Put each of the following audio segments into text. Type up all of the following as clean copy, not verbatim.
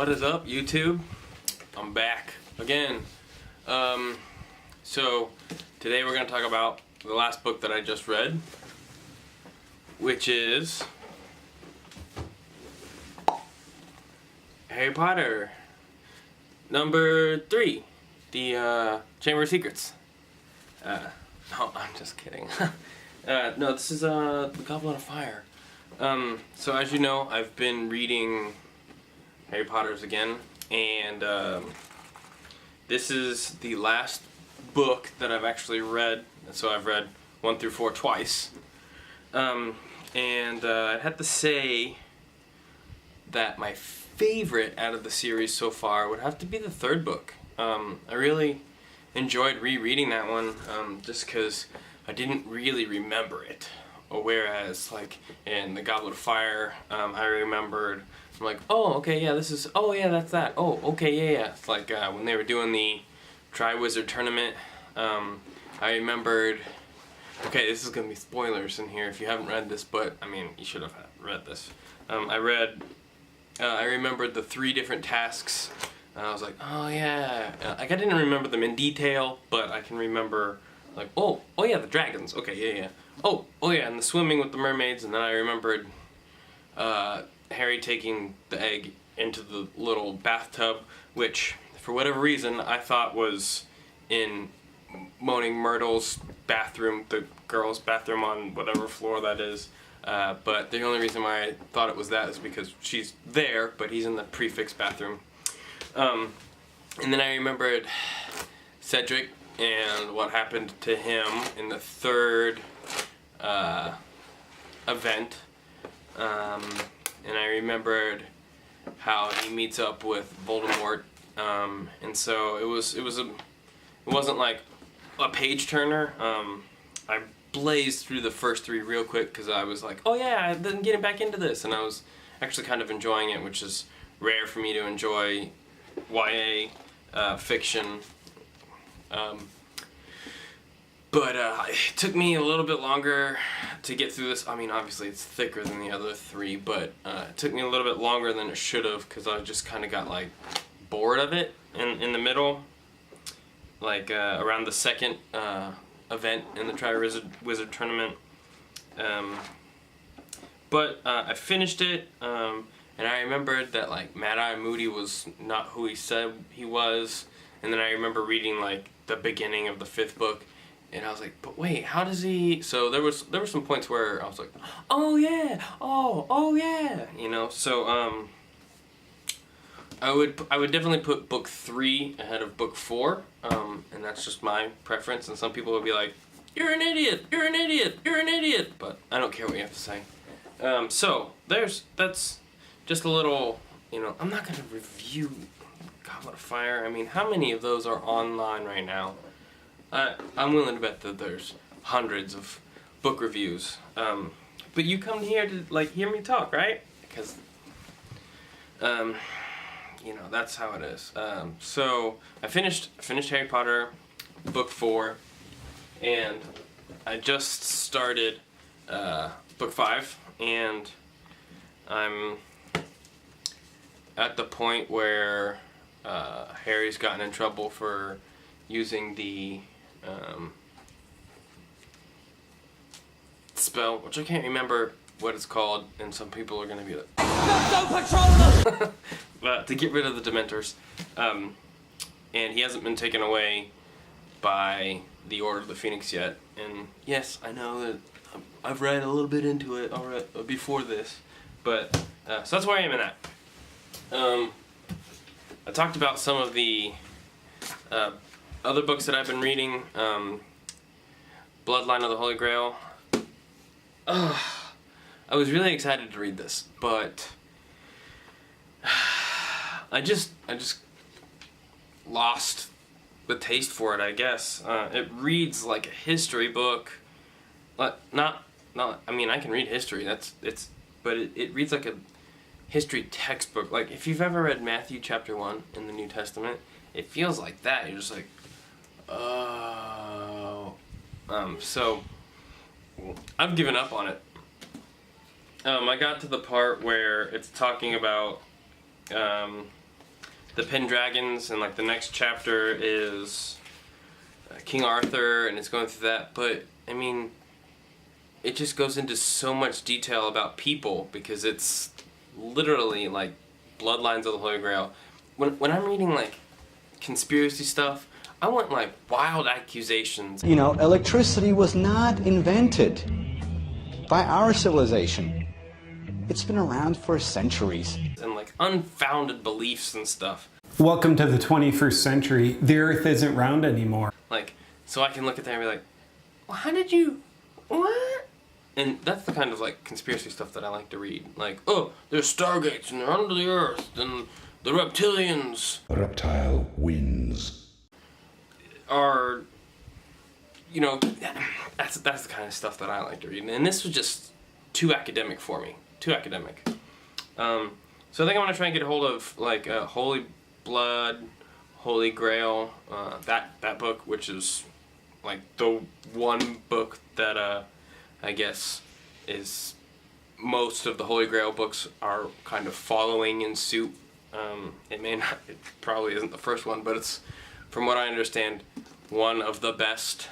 What is up, YouTube? I'm back again. So today we're going to talk about the last book that I just read, which is Harry Potter number 3, the Chamber of Secrets. No, I'm just kidding. No, this is the Goblet of Fire. So as you know, I've been reading Harry Potter's again, and this is the last book that I've actually read, and so I've read 1 through 4 twice. And I'd have to say that my favorite out of the series so far would have to be the 3rd book. I really enjoyed rereading that one, just because I didn't really remember it. Whereas, like, in the Goblet of Fire, I remembered, I'm like, oh, okay, yeah, this is, oh, yeah, that's that, oh, okay, yeah. It's like, when they were doing the Triwizard Tournament, I remembered, okay, this is going to be spoilers in here if you haven't read this, but, I mean, you should have read this. I remembered the 3 different tasks, and I was like, oh, yeah, like, I didn't remember them in detail, but I can remember, like, oh, yeah, the dragons, okay, yeah. Oh, yeah, and the swimming with the mermaids, and then I remembered Harry taking the egg into the little bathtub, which, for whatever reason, I thought was in Moaning Myrtle's bathroom, the girl's bathroom on whatever floor that is. But the only reason why I thought it was that is because she's there, but he's in the prefix bathroom. And then I remembered Cedric and what happened to him in the 3rd event, and I remembered how he meets up with Voldemort, and so it wasn't like a page turner. I blazed through the first 3 real quick because I was like, oh yeah, I've been getting back into this, and I was actually kind of enjoying it, which is rare for me to enjoy YA fiction. But it took me a little bit longer to get through this. I mean, obviously it's thicker than the other 3, but it took me a little bit longer than it should have because I just kind of got like bored of it in the middle, like around the 2nd event in the Triwizard Tournament. But I finished it, and I remembered that like Mad-Eye Moody was not who he said he was, and then I remember reading like the beginning of the 5th book. And I was like, but wait, how does he... So there were some points where I was like, oh yeah, oh yeah, you know. So I would definitely put book 3 ahead of book 4, and that's just my preference. And some people would be like, you're an idiot, you're an idiot, you're an idiot. But I don't care what you have to say. So that's just a little, you know. I'm not gonna review Goblet of Fire. I mean, how many of those are online right now? I'm willing to bet that there's hundreds of book reviews. But you come here to like hear me talk, right? Because you know, that's how it is. So I finished Harry Potter book 4, and I just started book 5, and I'm at the point where Harry's gotten in trouble for using the spell, which I can't remember what it's called, and some people are going to be like, but to get rid of the Dementors, and he hasn't been taken away by the Order of the Phoenix yet. And yes, I know that I've read a little bit into it already before this, but so that's where I am in that. I talked about some of the other books that I've been reading. Bloodlines of the Holy Grail. I was really excited to read this, but I just lost the taste for it, I guess. It reads like a history book. Not. I mean, I can read history. But it reads like a history textbook. Like if you've ever read Matthew chapter 1 in the New Testament, it feels like that. You're just like, oh. So I've given up on it. I got to the part where it's talking about the Pendragons, and like the next chapter is King Arthur, and it's going through that. But I mean, it just goes into so much detail about people because it's literally like Bloodlines of the Holy Grail. When I'm reading like conspiracy stuff, I want like wild accusations. You know, electricity was not invented by our civilization. It's been around for centuries. And like unfounded beliefs and stuff. Welcome to the 21st century. The Earth isn't round anymore. Like, so I can look at that and be like, well, how did you, what? And that's the kind of like conspiracy stuff that I like to read. Like, oh, there's stargates and they're under the earth and the reptilians. A reptile wins. Are, you know, that's the kind of stuff that I like to read. And this was just too academic for me. Too academic. So I think I'm gonna try and get a hold of like Holy Grail, that book, which is like the one book that I guess is most of the Holy Grail books are kind of following in suit. It probably isn't the first one, but it's, from what I understand, one of the best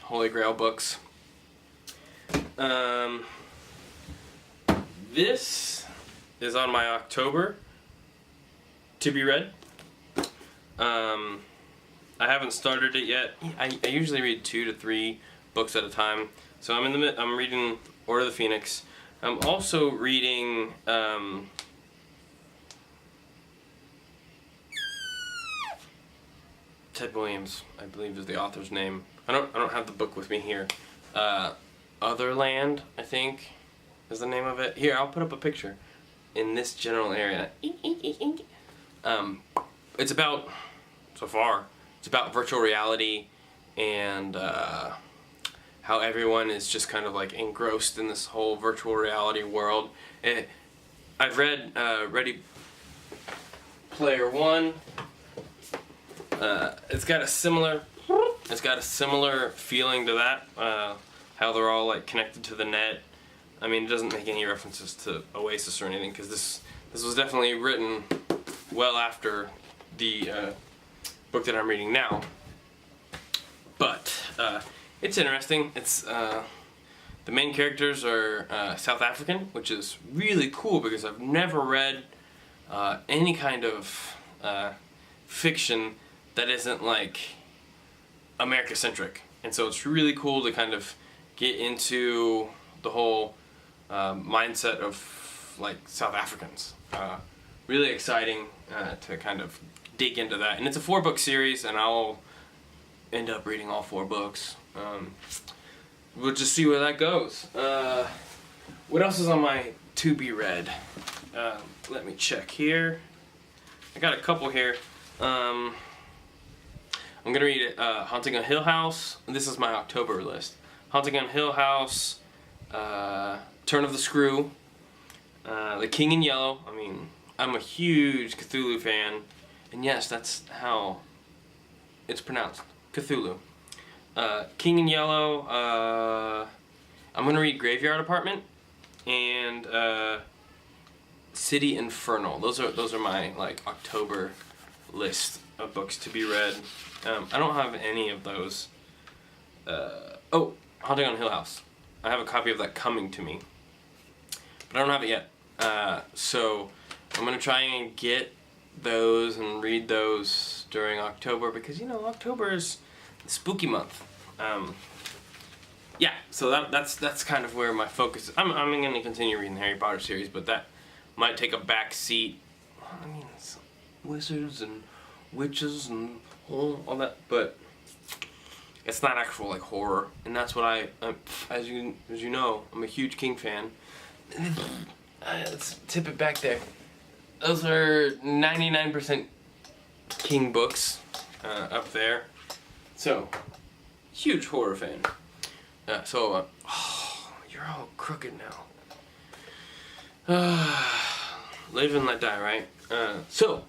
Holy Grail books. This is on my October to be read. I haven't started it yet. I usually read 2 to 3 books at a time. So I'm reading Order of the Phoenix. I'm also reading Ted Williams, I believe is the author's name. I don't have the book with me here. Otherland, I think, is the name of it. Here, I'll put up a picture in this general area. It's about, so far, it's about virtual reality and how everyone is just kind of like engrossed in this whole virtual reality world. I've read Ready Player One. It's got a similar feeling to that. How they're all like connected to the net. I mean, it doesn't make any references to Oasis or anything because this was definitely written well after the book that I'm reading now. But it's interesting. It's the main characters are South African, which is really cool because I've never read any kind of fiction that isn't like America-centric, and so it's really cool to kind of get into the whole mindset of like South Africans. Really exciting to kind of dig into that, and it's a 4-book series, and I'll end up reading all 4 books. We'll just see where that goes. What else is on my to be read? Let me check here. I got a couple here. I'm gonna read Haunting on Hill House. This is my October list. Haunting on Hill House, Turn of the Screw, The King in Yellow. I mean, I'm a huge Cthulhu fan, and yes, that's how it's pronounced, Cthulhu. King in Yellow. I'm gonna read Graveyard Apartment and City Infernal. Those are my like October list of books to be read. I don't have any of those. Oh, Haunting on Hill House. I have a copy of that coming to me, but I don't have it yet. So I'm gonna try and get those and read those during October because October is the spooky month. Yeah, so that's kind of where my focus is. I'm gonna continue reading the Harry Potter series, but that might take a back seat. I mean, it's wizards and witches and all that, but it's not actual like horror, and that's what as you know, I'm a huge King fan. Let's tip it back there. Those are 99% King books up there. So, huge horror fan. Oh, you're all crooked now. Live and let die, right? So,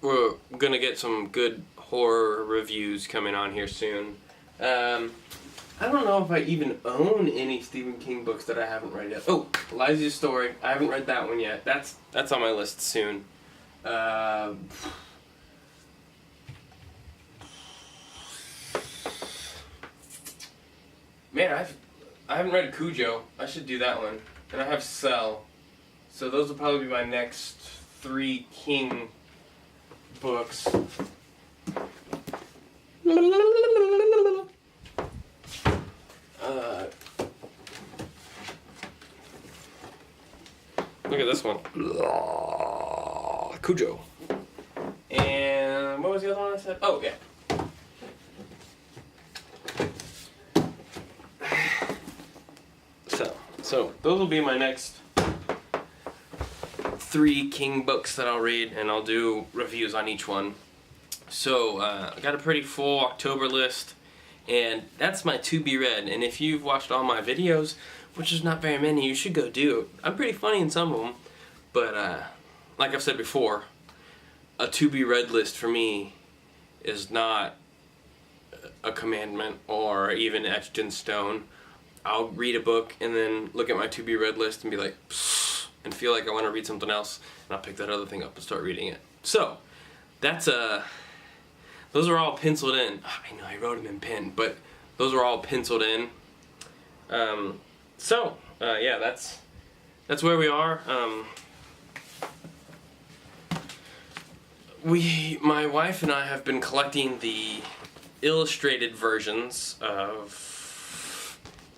we're gonna get some good horror reviews coming on here soon. I don't know if I even own any Stephen King books that I haven't read yet. Oh, Liza's Story. I haven't read that one yet. That's on my list soon. Man, I haven't read Cujo. I should do that one. And I have Cell. So those will probably be my next 3 King books. Look at this one. Cujo. And what was the other one I said? Oh, yeah. So those will be my next 3 King books that I'll read, and I'll do reviews on each one. So I got a pretty full October list, and that's my to be read. And if you've watched all my videos, which is not very many, you should go do it. I'm pretty funny in some of them, but like I've said before, a to be read list for me is not a commandment or even etched in stone. I'll read a book and then look at my to be read list and be like, psst, and feel like I want to read something else, and I'll pick that other thing up and start reading it. So that's those are all penciled in. I know I wrote them in pen, but those are all penciled in. Yeah, that's where we are. My wife and I have been collecting the illustrated versions of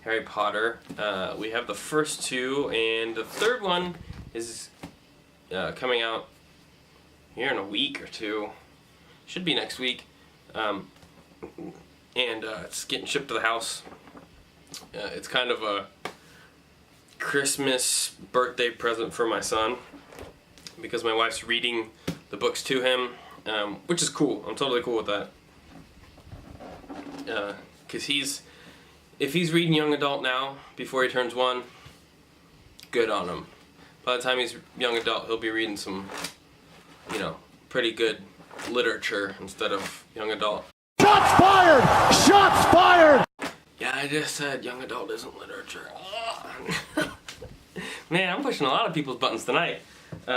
Harry Potter. We have the first 2, and the third one is coming out here in a week or 2. Should be next week. It's getting shipped to the house. It's kind of a Christmas birthday present for my son, because my wife's reading the books to him, which is cool. I'm totally cool with that. Because if he's reading young adult now, before he turns 1, good on him. By the time he's young adult, he'll be reading some, pretty good literature instead of young adult. Shots fired! Shots fired! Yeah, I just said young adult isn't literature. Man, I'm pushing a lot of people's buttons tonight.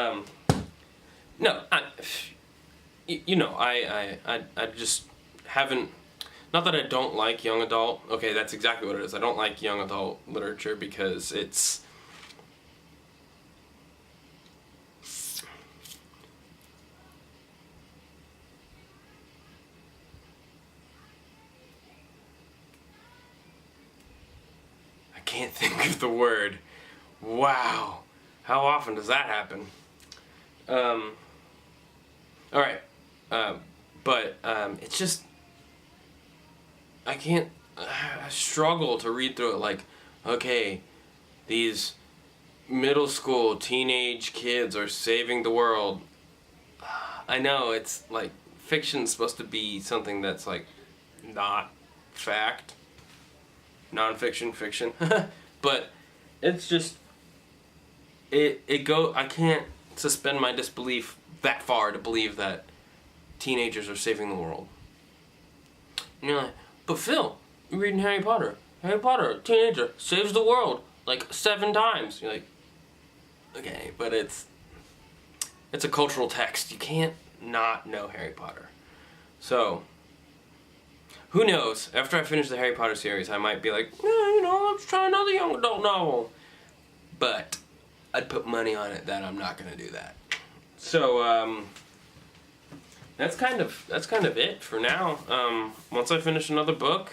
No, I just haven't. Not that I don't like young adult. Okay, that's exactly what it is. I don't like young adult literature because it's... I can't think of the word. Wow. How often does that happen? Alright. But it's just... I struggle to read through it like, okay, these middle school teenage kids are saving the world. I know it's like fiction's supposed to be something that's like not fact, non-fiction, fiction, but it's just I can't suspend my disbelief that far to believe that teenagers are saving the world. And you're like, but Phil, you're reading Harry Potter. Harry Potter, a teenager, saves the world like 7 times. You're like, okay, but it's a cultural text. You can't not know Harry Potter. So, who knows? After I finish the Harry Potter series, I might be like, let's try another young adult novel. But I'd put money on it that I'm not gonna do that. So, that's kind of it for now. Once I finish another book,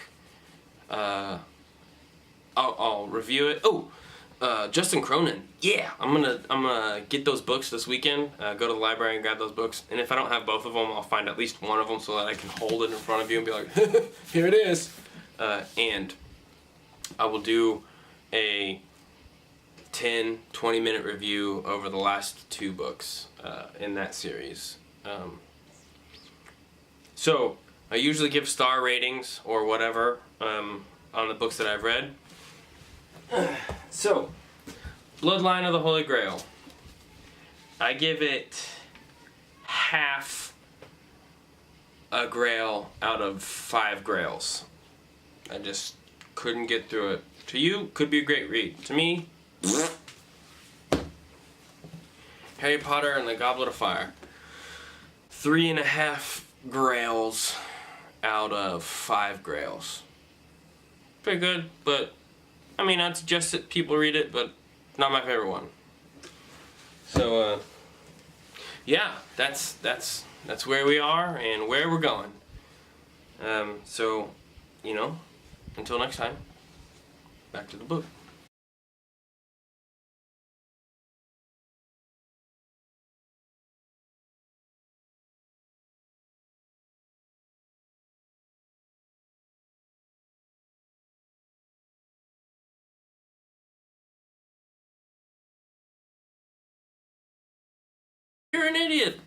I'll review it. Oh, Justin Cronin. Yeah, I'm gonna get those books this weekend. Go to the library and grab those books. And if I don't have both of them, I'll find at least one of them so that I can hold it in front of you and be like, here it is. And I will do a 10-20 minute review over the last 2 books in that series. So, I usually give star ratings or whatever on the books that I've read. So, Bloodline of the Holy Grail. I give it half a grail out of 5 grails. I just couldn't get through it. To you, could be a great read. To me, Harry Potter and the Goblet of Fire. 3.5 grails out of 5 grails. Pretty good, but I mean, I'd suggest that people read it, but not my favorite one. So, yeah, that's where we are and where we're going. So, you know, until next time, back to the book. You're an idiot.